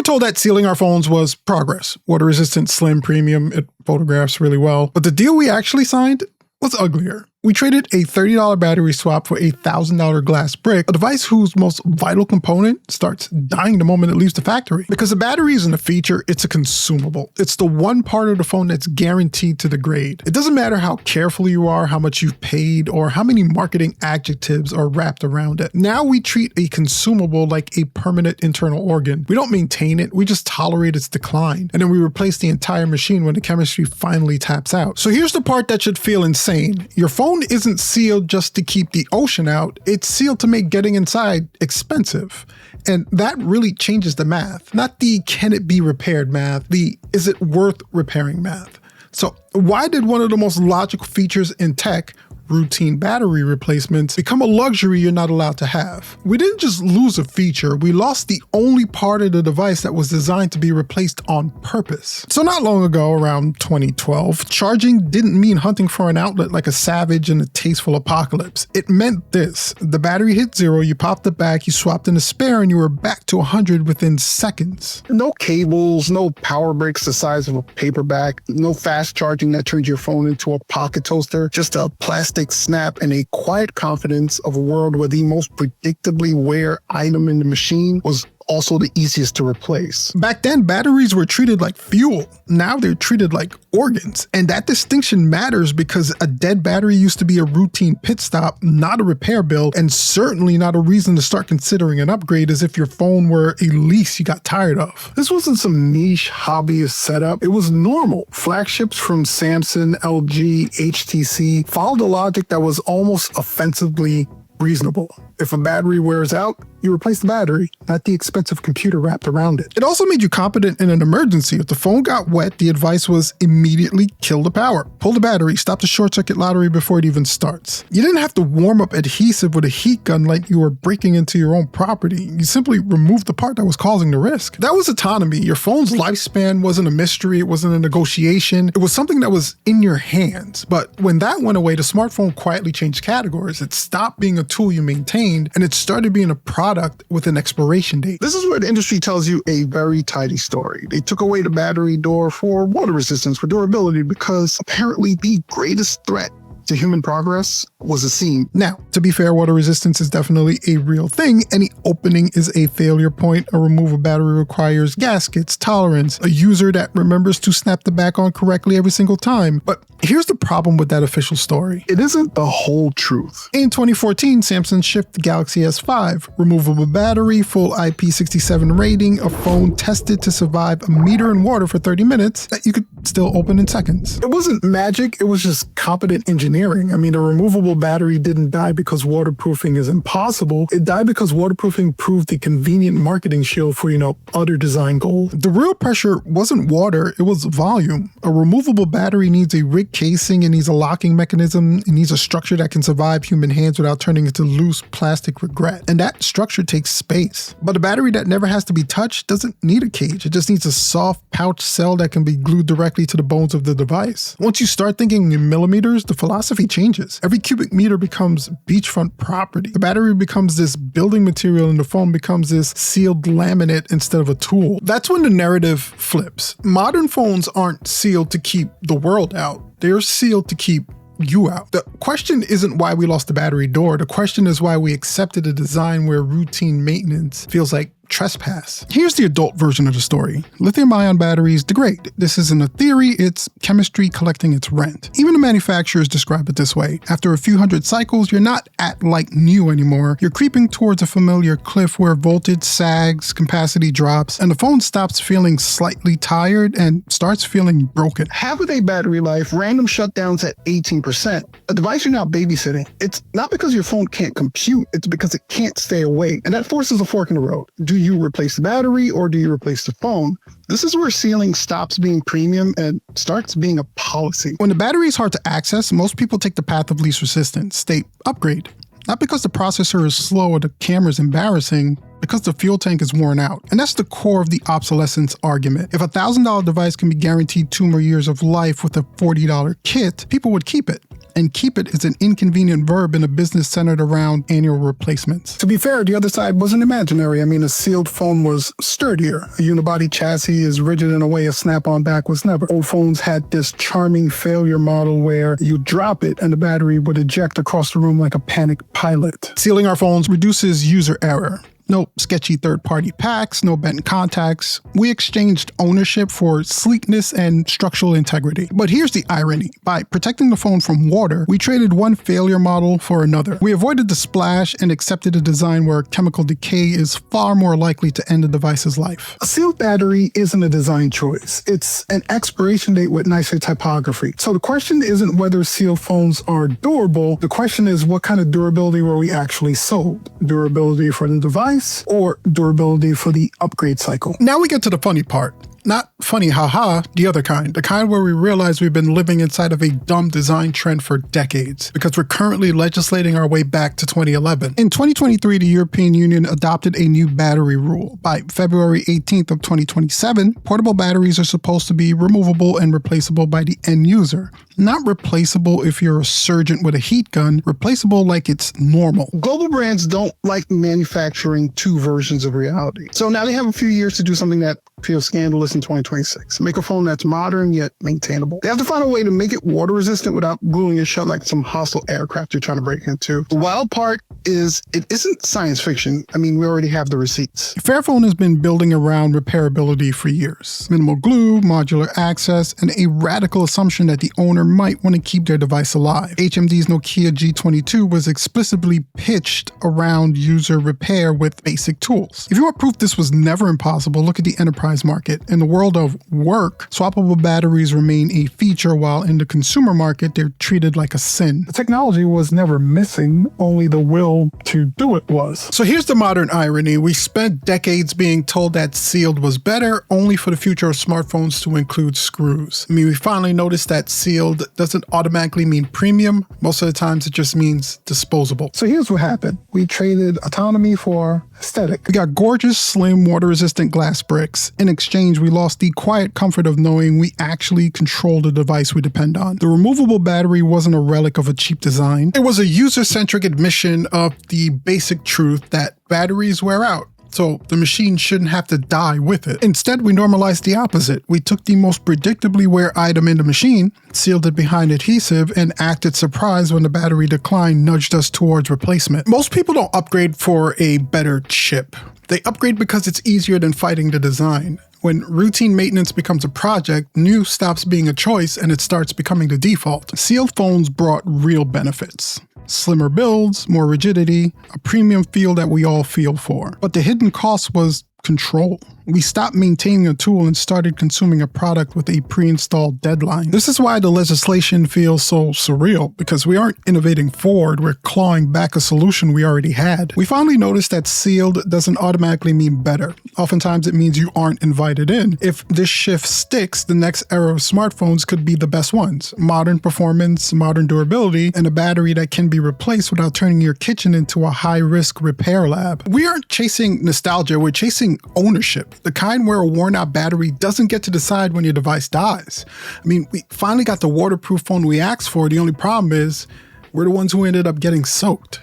told that sealing our phones was progress. Water resistant, slim, premium, it photographs really well. But the deal we actually signed was uglier. We traded a $30 battery swap for a $1,000 glass brick, a device whose most vital component starts dying the moment it leaves the factory. Because the battery isn't a feature, it's a consumable. It's the one part of the phone that's guaranteed to degrade. It doesn't matter how careful you are, how much you've paid, or how many marketing adjectives are wrapped around it. Now we treat a consumable like a permanent internal organ. We don't maintain it, we just tolerate its decline. And then we replace the entire machine when the chemistry finally taps out. So here's the part that should feel insane. Your phone isn't sealed just to keep the ocean out, it's sealed to make getting inside expensive. And that really changes the math. Not the can it be repaired math, the is it worth repairing math. So why did one of the most logical features in tech, routine battery replacements, become a luxury you're not allowed to have? We didn't just lose a feature, we lost the only part of the device that was designed to be replaced on purpose. So not long ago, around 2012, charging didn't mean hunting for an outlet like a savage in a tasteful apocalypse. It meant this: the battery hit zero, you popped it back, you swapped in a spare, and you were back to 100 within seconds. No cables, no power bricks the size of a paperback, no fast charging that turns your phone into a pocket toaster, just a plastic snap and a quiet confidence of a world where the most predictably wear item in the machine was also the easiest to replace. Back then, batteries were treated like fuel. Now they're treated like organs. And that distinction matters because a dead battery used to be a routine pit stop, not a repair bill, and certainly not a reason to start considering an upgrade as if your phone were a lease you got tired of. This wasn't some niche hobbyist setup. It was normal. Flagships from Samsung, LG, HTC followed a logic that was almost offensively reasonable. If a battery wears out, you replace the battery, not the expensive computer wrapped around it. It also made you competent in an emergency. If the phone got wet, the advice was immediately kill the power. Pull the battery, stop the short circuit lottery before it even starts. You didn't have to warm up adhesive with a heat gun like you were breaking into your own property. You simply removed the part that was causing the risk. That was autonomy. Your phone's lifespan wasn't a mystery, it wasn't a negotiation. It was something that was in your hands. But when that went away, the smartphone quietly changed categories. It stopped being a tool you maintained, and it started being a product with an expiration date. This is where the industry tells you a very tidy story. They took away the battery door for water resistance, for durability, because apparently the greatest threat to human progress was a seam. Now, to be fair, water resistance is definitely a real thing. Any opening is a failure point. A removal battery requires gaskets, tolerance, a user that remembers to snap the back on correctly every single time. But here's the problem with that official story. It isn't the whole truth. In 2014, Samsung shipped the Galaxy S5. Removable battery, full IP67 rating, a phone tested to survive a meter in water for 30 minutes that you could still open in seconds. It wasn't magic, it was just competent engineering. I mean, a removable battery didn't die because waterproofing is impossible. It died because waterproofing proved the convenient marketing shield for, other design goals. The real pressure wasn't water, it was volume. A removable battery needs a rig casing, it needs a locking mechanism, it needs a structure that can survive human hands without turning into loose plastic regret. And that structure takes space. But a battery that never has to be touched doesn't need a cage. It just needs a soft pouch cell that can be glued directly to the bones of the device. Once you start thinking in millimeters, the philosophy changes. Every cubic meter becomes beachfront property. The battery becomes this building material and the phone becomes this sealed laminate instead of a tool. That's when the narrative flips. Modern phones aren't sealed to keep the world out. They're sealed to keep you out. The question isn't why we lost the battery door. The question is why we accepted a design where routine maintenance feels like trespass. Here's the adult version of the story. Lithium-ion batteries degrade. This isn't a theory, it's chemistry collecting its rent. Even the manufacturers describe it this way. After a few hundred cycles, you're not at like new anymore. You're creeping towards a familiar cliff where voltage sags, capacity drops, and the phone stops feeling slightly tired and starts feeling broken. Half a day battery life, random shutdowns at 18%. A device you're now babysitting. It's not because your phone can't compute, it's because it can't stay awake. And that forces a fork in the road. Do you replace the battery or do you replace the phone? This is where sealing stops being premium and starts being a policy. When the battery is hard to access, most people take the path of least resistance. They upgrade. Not because the processor is slow or the camera is embarrassing, because the fuel tank is worn out. And that's the core of the obsolescence argument. If a $1,000 device can be guaranteed 2 more years of life with a $40 kit, people would keep it. and keep it is an inconvenient verb in a business centered around annual replacements. To be fair, the other side wasn't imaginary. I mean, a sealed phone was sturdier. A unibody chassis is rigid in a way a snap-on back was never. Old phones had this charming failure model where you drop it and the battery would eject across the room like a panicked pilot. Sealing our phones reduces user error. No sketchy third-party packs, no bent contacts. We exchanged ownership for sleekness and structural integrity. But here's the irony. By protecting the phone from water, we traded one failure model for another. We avoided the splash and accepted a design where chemical decay is far more likely to end the device's life. A sealed battery isn't a design choice. It's an expiration date with nicer typography. So the question isn't whether sealed phones are durable. The question is, what kind of durability were we actually sold? Durability for the device, or durability for the upgrade cycle? Now we get to the funny part. Not funny haha, the other kind. The kind where we realize we've been living inside of a dumb design trend for decades because we're currently legislating our way back to 2011. In 2023, the European Union adopted a new battery rule. By February 18th of 2027, portable batteries are supposed to be removable and replaceable by the end user. Not replaceable if you're a surgeon with a heat gun, replaceable like it's normal. Global brands don't like manufacturing two versions of reality. So now they have a few years to do something that feels scandalous in 2026. Make a phone that's modern yet maintainable. They have to find a way to make it water resistant without gluing it shut like some hostile aircraft you're trying to break into. The wild part is it isn't science fiction. I mean, we already have the receipts. Fairphone has been building around repairability for years. Minimal glue, modular access, and a radical assumption that the owner might want to keep their device alive. HMD's Nokia G22 was explicitly pitched around user repair with basic tools. If you want proof this was never impossible, look at the enterprise market. In the world of work, swappable batteries remain a feature, while in the consumer market, they're treated like a sin. The technology was never missing, only the will to do it was. So here's the modern irony. We spent decades being told that sealed was better, only for the future of smartphones to include screws. I mean, we finally noticed that sealed doesn't automatically mean premium. Most of the times it just means disposable. So here's what happened. We traded autonomy for aesthetic. We got gorgeous, slim, water-resistant glass bricks. In exchange, we lost the quiet comfort of knowing we actually control the device we depend on. The removable battery wasn't a relic of a cheap design. It was a user-centric admission of the basic truth that batteries wear out. So the machine shouldn't have to die with it. Instead, we normalized the opposite. We took the most predictably wear item in the machine, sealed it behind adhesive, and acted surprised when the battery decline nudged us towards replacement. Most people don't upgrade for a better chip. They upgrade because it's easier than fighting the design. When routine maintenance becomes a project, new stops being a choice and it starts becoming the default. Sealed phones brought real benefits. Slimmer builds, more rigidity, a premium feel that we all feel for. But the hidden cost was control. We stopped maintaining a tool and started consuming a product with a pre-installed deadline. This is why the legislation feels so surreal, because we aren't innovating forward, we're clawing back a solution we already had. We finally noticed that sealed doesn't automatically mean better. Oftentimes it means you aren't invited in. If this shift sticks, the next era of smartphones could be the best ones. Modern performance, modern durability, and a battery that can be replaced without turning your kitchen into a high-risk repair lab. We aren't chasing nostalgia, we're chasing ownership. The kind where a worn out battery doesn't get to decide when your device dies. I mean, we finally got the waterproof phone we asked for. The only problem is we're the ones who ended up getting soaked.